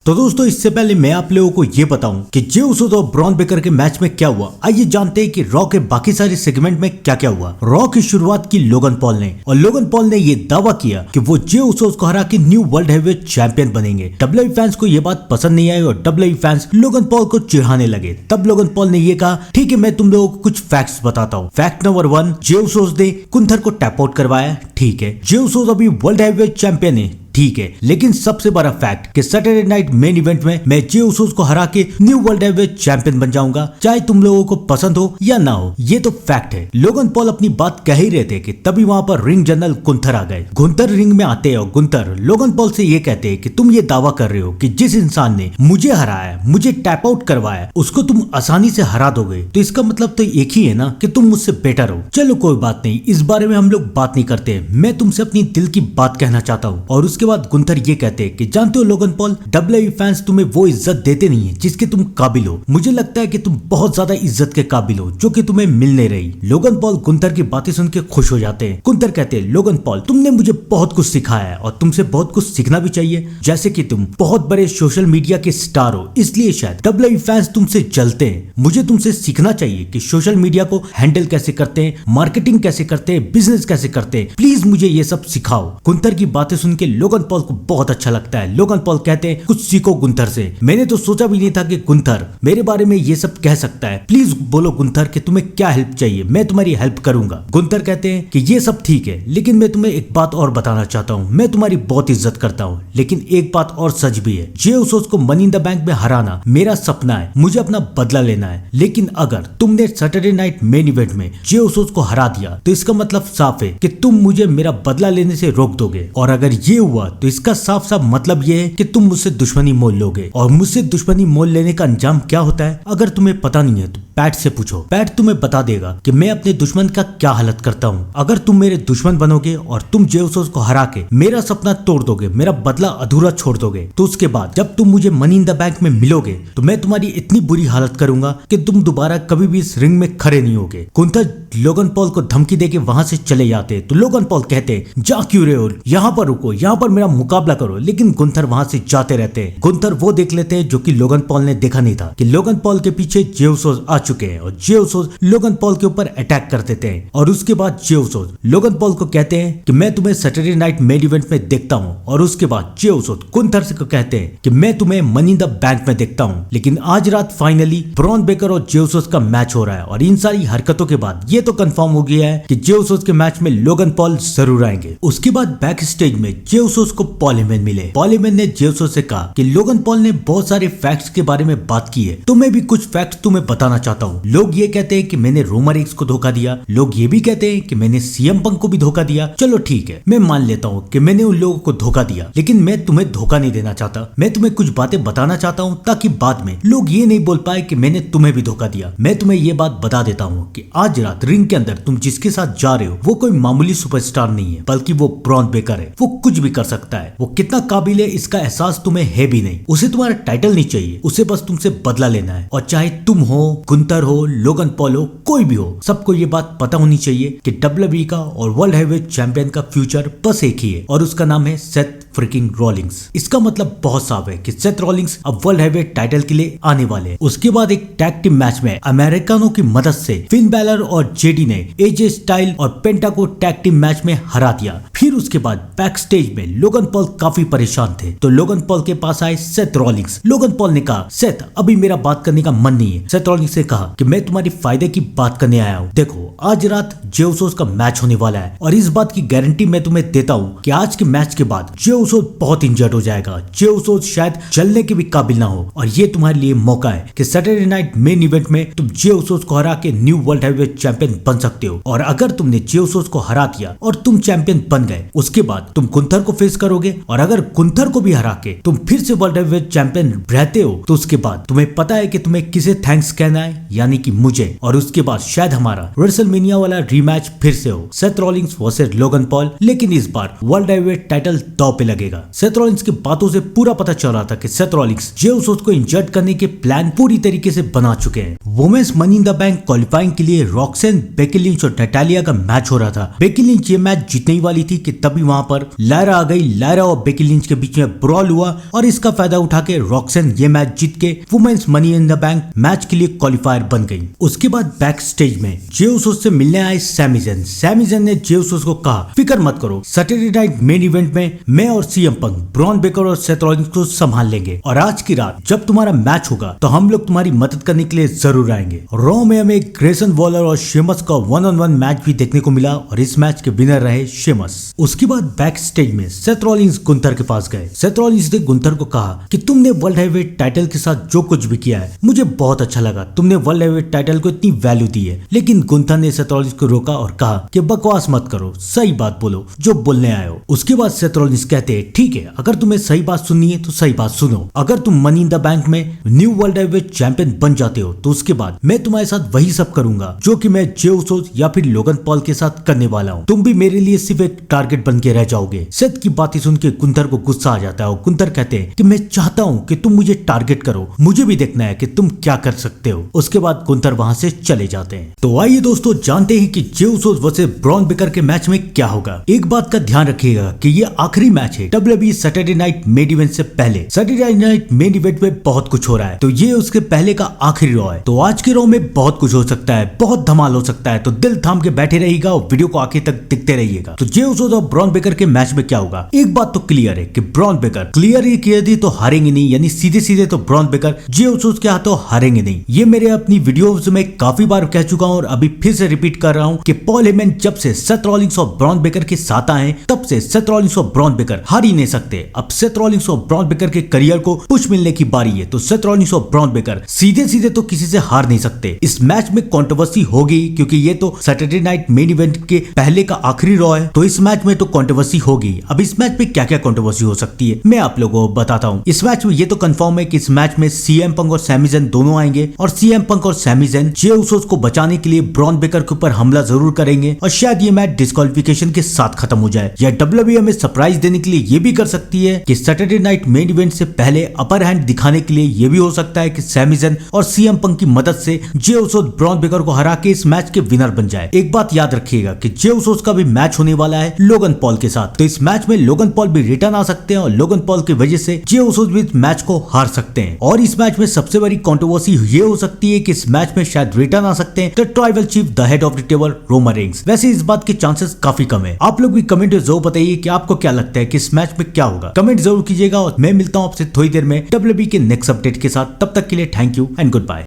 तो दोस्तों इससे पहले मैं आप लोगों को ये बताऊं कि जे उसोस और ब्रॉन बेकर के मैच में क्या हुआ। आइए जानते हैं कि रॉ के बाकी सारे सेगमेंट में क्या क्या हुआ। रॉ की शुरुआत की लोगन पॉल ने, और लोगन पॉल ने ये दावा किया कि वो जे उसोस को हरा के न्यू वर्ल्ड हेवीवेट चैंपियन बनेंगे। डब्ल्यूडब्ल्यूई फैंस को ये बात पसंद नहीं आई और डब्ल्यूडब्ल्यूई फैंस लोगन पॉल को चिढ़ाने लगे। तब लोगन पॉल ने ये कहा, ठीक है मैं तुम लोगों को कुछ फैक्ट्स बताता हूँ। फैक्ट नंबर 1, जे उसोस ने गुंथर को टैप आउट करवाया। ठीक है, जे उसोस अभी वर्ल्ड हेवीवेट चैंपियन है। ठीक है, लेकिन सबसे बड़ा फैक्ट कि सैटरडे नाइट मेन इवेंट में मैं जे उसोस को हरा के न्यू वर्ल्ड हेवीवेट चैंपियन बन जाऊंगा, चाहे तुम लोगों को पसंद हो या ना हो। ये तो फैक्ट है। लोगन पॉल अपनी बात कह ही रहे थे कि तभी वहां पर रिंग जनरल गुंथर आ गए। गुंथर रिंग में आते हैं और गुंथर लोगन पॉल से ये कहते हैं कि तुम ये दावा कर रहे हो कि जिस इंसान ने मुझे हराया, मुझे टैप आउट करवाया, उसको तुम आसानी से हरा दोगे, तो इसका मतलब तो एक ही है ना कि तुम मुझसे बेटर हो। चलो कोई बात नहीं, इस बारे में हम लोग बात नहीं करते। मैं तुमसे अपनी दिल की बात कहना चाहता हूँ। और उसके बाद गुंथर ये कहते हैं कि जानते हो लोगन पॉल, डब्ल्यूडब्ल्यूई फैंस तुम्हें वो इज्जत देते नहीं है जिसके तुम काबिल हो। मुझे लगता है कि तुम बहुत ज्यादा इज्जत के काबिल हो जो कि तुम्हें मिल नहीं रही। लोगन पॉल गुंथर की बातें सुन के खुश हो जाते हैं। गुंथर कहते हैं, लोगन पॉल तुमने मुझे बहुत कुछ सिखाया है और तुमसे बहुत कुछ सीखना भी चाहिए। जैसे कि तुम बहुत बड़े सोशल मीडिया के स्टार हो, इसलिए शायद डब्ल्यूडब्ल्यूई फैंस तुमसे जलते हैं। मुझे तुमसे सीखना चाहिए कि सोशल मीडिया को हैंडल कैसे करते हैं, मार्केटिंग कैसे करते हैं, बिजनेस कैसे करते हैं। प्लीज मुझे ये सब सिखाओ। गुंथर की बातें सुन के लोगन पॉल को बहुत अच्छा लगता है। लोगन पॉल कहते हैं, कुछ सीखो गुंथर से। मैंने तो सोचा भी नहीं था कि गुंथर मेरे बारे में ये सब कह सकता है। प्लीज बोलो गुंथर कि तुम्हें क्या हेल्प चाहिए, मैं तुम्हारी हेल्प करूंगा। गुंथर कहते हैं कि ये सब ठीक है, लेकिन मैं तुम्हें एक बात और बताना चाहता हूँ। मैं तुम्हारी बहुत इज्जत करता हूँ, लेकिन एक बात और सच भी है। जे उसोस को मनी इन द बैंक में हराना मेरा सपना है, मुझे अपना बदला लेना है। लेकिन अगर तुमने सैटरडे नाइट मेन इवेंट में जे उसोस को हरा दिया, तो इसका मतलब साफ है कि तुम मुझे मेरा बदला लेने से रोक दोगे। और अगर ये हुआ तो इसका साफ साफ मतलब ये है कि तुम मुझसे दुश्मनी मोल लोगे। और मुझसे दुश्मनी मोल लेने का अंजाम क्या होता है, अगर तुम्हें पता नहीं है तो पैट से पूछो। पैट तुम्हें बता देगा कि मैं अपने दुश्मन का क्या हालत करता हूँ। अगर तुम मेरे दुश्मन बनोगे और तुम जे उसोस को हरा के मेरा सपना तोड़ दोगे, मेरा बदला अधूरा छोड़ दोगे, तो उसके बाद जब तुम मुझे मनी इन द बैंक में मिलोगे तो मैं तुम्हारी इतनी बुरी हालत करूंगा कि तुम दोबारा कभी भी इस रिंग में खड़े नहीं होगे। गुंथर लोगन पॉल को धमकी देके वहां से चले जाते, तो लोगन पॉल कहते, जा क्यों रहे हो, यहाँ पर रुको, यहाँ पर मेरा मुकाबला करो। लेकिन गुंथर वहां से जाते रहते हैं। गुंथर वो देख लेते हैं जो कि लोगन पॉल ने देखा नहीं था, कि लोगन पॉल के पीछे जे उसोस आ चुके हैं और जे उसोस लोगन पॉल के ऊपर अटैक कर देते हैं। और उसके बाद जे उसोस लोगन पॉल को कहते हैं कि मैं तुम्हें सैटरडे नाइट मेन इवेंट में देखता हूँ। और उसके बाद जे उसोस गुंथर से कहते हैं कि मैं तुम्हें मनी इन द बैंक में देखता हूँ। लेकिन आज रात फाइनली ब्रॉन बेकर और जे उसोस का मैच हो रहा है। और इन सारी हरकतों के बाद ये तो कंफर्म हो गया है कि जे उसोस के मैच में लोगन पॉल जरूर आएंगे। उसके बाद बैक स्टेज में जे उसोस को पॉल हेमन मिले। पॉल हेमन ने जे उसोस से कहा कि लोगन पॉल ने बहुत सारे फैक्ट्स के बारे में बात की है, तो मैं भी कुछ फैक्ट्स तुम्हें बताना चाहता हूँ। लोग ये कहते हैं कि मैंने रोमन रेंज को धोखा दिया, लोग ये भी कहते हैं कि मैंने सीएम पंक को भी धोखा दिया। चलो ठीक है, मैं मान लेता हूँ कि मैंने उन लोगों को धोखा दिया, लेकिन मैं तुम्हें धोखा नहीं देना चाहता। मैं तुम्हें कुछ बातें बताना चाहता हूँ ताकि बाद में लोग ये नहीं बोल पाए कि मैंने तुम्हें भी धोखा दिया। मैं तुम्हें ये बात बता देता हूँ कि आज रात रिंग के अंदर तुम जिसके साथ जा रहे हो वो कोई मामूली सुपरस्टार नहीं है, बल्कि वो ब्रॉन बेकर है। वो कुछ भी कर सकता है। वो कितना काबिल है इसका एहसास तुम्हें है भी नहीं। उसे तुम्हारा टाइटल नहीं चाहिए, उसे बस तुमसे बदला लेना है। और चाहे तुम हो, गुंथर हो, लोगन पॉल हो, कोई भी हो, सबको ये बात पता होनी चाहिए कि डब्ल्यूडब्ल्यूई का और वर्ल्ड हेवीवेट चैंपियन का फ्यूचर बस एक ही है, और उसका नाम है सेथ फ्रिकिंग रॉलिंग्स। इसका मतलब बहुत साफ है कि सेथ रॉलिंग्स अब वर्ल्ड हेवीवेट टाइटल के लिए आने वाले हैं। उसके बाद एक टैग टीम मैच में अमेरिकानों की मदद से फिन बैलर और जेडी ने एजे स्टाइल और पेंटा को टैग टीम मैच में हरा दिया। फिर उसके बाद बैक स्टेज में लोगन पॉल काफी परेशान थे, तो लोगन पॉल के पास आए सेथ रॉलिंग्स। लोगन पॉल ने कहा, सेथ अभी मेरा बात करने का मन नहीं है। सेथ रॉलिंग्स ने कहा कि मैं तुम्हारी फायदे की बात करने आया हूँ। देखो आज रात जे उसोस का मैच होने वाला है, और इस बात की गारंटी मैं तुम्हें देता हूँ कि आज के मैच के बाद जे उसोस बहुत इंजर्ड हो जाएगा। जे उसोस शायद चलने के भी काबिल ना हो, और ये तुम्हारे लिए मौका है कि सैटरडे नाइट मेन इवेंट में तुम जे उसोस को हरा के न्यू वर्ल्ड हेवीवेट चैंपियन बन सकते हो। और अगर तुमने जे उसोस को हरा दिया और तुम चैंपियन बन गए, उसके बाद तुम गुंथर को फेस करोगे। और अगर गुंथर को भी हरा के तुम फिर से वर्ल्ड हेवीवेट चैंपियन रहते हो, तो उसके बाद तुम्हें पता है कि तुम्हें किसे थैंक्स कहना है, यानी कि मुझे। और उसके बाद शायद हमारा रेसलमेनिया वाला रीमैच फिर से हो, Seth Rawlings versus Logan Paul, लेकिन इस बार वर्ल्ड हेवीवेट टाइटल दांव पे लगेगा। सेथ रॉलिंस की बातों से पूरा पता चल रहा था कि सेथ रॉलिंस जे उसोस को इंजर्ड करने के प्लान पूरी तरीके से बना चुके हैं। Women's money in the bank qualifying के लिए रॉक्सेन, बेकी लिंच और नटालिया का मैच हो रहा था। बेकी लिंच ये मैच जीतने ही वाली थी कि तभी वहां पर लायरा आ गई। लायरा और बेकी लिंच के बीच में ब्रॉल हुआ और इसका फायदा उठा के रॉक्सेन ये मैच जीत के women's money in the bank match के लिए क्वालिफायर बन गई। उसके बाद बैक स्टेज में जे उसोस से मिलने आए सैमी ज़ैन। सैमी ज़ैन ने जे उसोस को कहा, फिक्र मत करो, सैटरडे नाइट मेन इवेंट में मैं और सीएम पंक, ब्रॉन बेकर और सेथ रॉलिंस को संभाल लेंगे और आज की रात जब तुम्हारा मैच होगा तो हम लोग तुम्हारी मदद करने के लिए जरूर आएंगे। रॉ में हमें ग्रेसन वॉलर और शेमस का 1-on-1 मैच भी देखने को मिला और इस मैच के विनर रहे शेमस। उसके बाद बैक स्टेज में सेथ रॉलिंस गुंथर के पास गए। सेथ रॉलिंस ने गुंथर को कहा कि तुमने वर्ल्ड हैवीवेट टाइटल के साथ जो कुछ भी किया है मुझे बहुत अच्छा लगा, तुमने वर्ल्ड हैवीवेट टाइटल को इतनी वैल्यू दी है। लेकिन गुंथर ने सेथ रॉलिंस को रोका और कहा कि बकवास मत करो, सही बात बोलो जो बोलने आए हो। उसके बाद सेथ रॉलिंस कहते हैं, ठीक है, अगर तुम्हें सही बात सुननी है तो सही बात सुनो। अगर तुम मनी इन द बैंक में न्यू वर्ल्ड हैवीवेट चैंपियन बन जाते हो तो उसके बाद मैं तुम्हारे साथ वही सब करूंगा जो कि मैं जे उसोस या फिर लोगन पॉल के साथ करने वाला हूँ। तुम भी मेरे लिए सिर्फ एक टारगेट बन के रह जाओगे। सेथ की बातें सुन के गुंथर को गुस्सा आ जाता है और गुंथर कहते हैं कि मैं चाहता हूँ कि तुम मुझे टारगेट करो, मुझे भी देखना है कि तुम क्या कर सकते हो। उसके बाद गुंथर वहां से चले जाते हैं। तो आइए दोस्तों जानते हैं कि जे उसोस वर्सेस ब्रॉन बेकर के मैच में क्या होगा। एक बात का ध्यान रखिएगा कि ये आखिरी मैच है WWE Saturday night main event से पहले। सैटरडे नाइट मेन इवेंट में बहुत कुछ हो रहा है, तो ये उसके पहले का आखिरी रॉ है। तो आज के रॉ में बहुत कुछ हो सकता है, बहुत धमाल हो सकता है, तो दिल थाम के बैठे रहिएगा और वीडियो को आखिर तक देखते रहिएगा। तो जे उसोस और ब्रॉन बेकर के मैच में क्या होगा, एक बात तो क्लियर है कि ब्रॉन बेकर क्लियर ही किया दी तो हारेंगे नहीं, यानी सीधे सीधे तो ब्रॉन बेकर जे उसोस के हाथों हारेंगे नहीं। ये मेरे अपनी वीडियोस में काफी बार कह चुका हूं और अभी फिर से रिपीट कर रहा हूं कि पॉल हेमन जब से सेथ रॉलिंस और ब्रॉन बेकर के साथ आए तब से सेथ रॉलिंस और ब्रॉन बेकर हार ही नहीं सकते। अब सेथ रॉलिंस और ब्रॉन बेकर के करियर को पुश मिलने की बारी है, तो सेथ रॉलिंस और ब्रॉन बेकर सीधे सीधे तो किसी से हार नहीं सकते। इस मैच में कंट्रोवर्सी होगी क्योंकि ये तो सैटरडे नाइट मेन इवेंट के पहले का आखिरी रॉ है, तो इस मैच में तो कंट्रोवर्सी होगी। अब इस मैच में क्या क्या कंट्रोवर्सी हो सकती है मैं आप लोगों को बताता हूँ। इस मैच में ये तो कंफर्म है कि इस मैच में सीएम पंक और सैमी ज़ैन दोनों आएंगे और सीएम पंक और सैमी ज़ैन जे उसोस को बचाने के लिए ब्रॉन बेकर के ऊपर हमला जरूर करेंगे और शायद ये मैच डिस्क्वालिफिकेशन के साथ खत्म हो जाए। या WWE हमें सरप्राइज देने के लिए ये भी कर सकती है कि सैटरडे नाइट मेन इवेंट से पहले अपर हैंड दिखाने के लिए ये भी हो सकता है कि सैमी ज़ैन और सीएम पंक की मदद से जे उसोस ब्रॉन बेकर को हरा के इस मैच के विनर बन जाए। एक बात याद रखिएगा कि जे उसोस का भी मैच होने वाला है लोगन पॉल के साथ, तो इस मैच में लोगन पॉल भी रिटर्न आ सकते हैं और लोगन पॉल की वजह से जे उसोस भी मैच को हार सकते हैं। और इस मैच में सबसे बड़ी कंट्रोवर्सी ये हो सकती है कि इस मैच में शायद रिटर्न आ सकते हैं the tribal chief, the head of the table Roman Reigns. वैसे इस बात के चांसेस काफी कम है। आप लोग भी कमेंट में जरूर बताइए कि आपको क्या लगता है कि इस मैच में क्या होगा। कमेंट जरूर कीजिएगा और मैं मिलता हूं आपसे थोड़ी देर में WWE के नेक्स्ट अपडेट के साथ। तब तक के लिए thank you and good bye.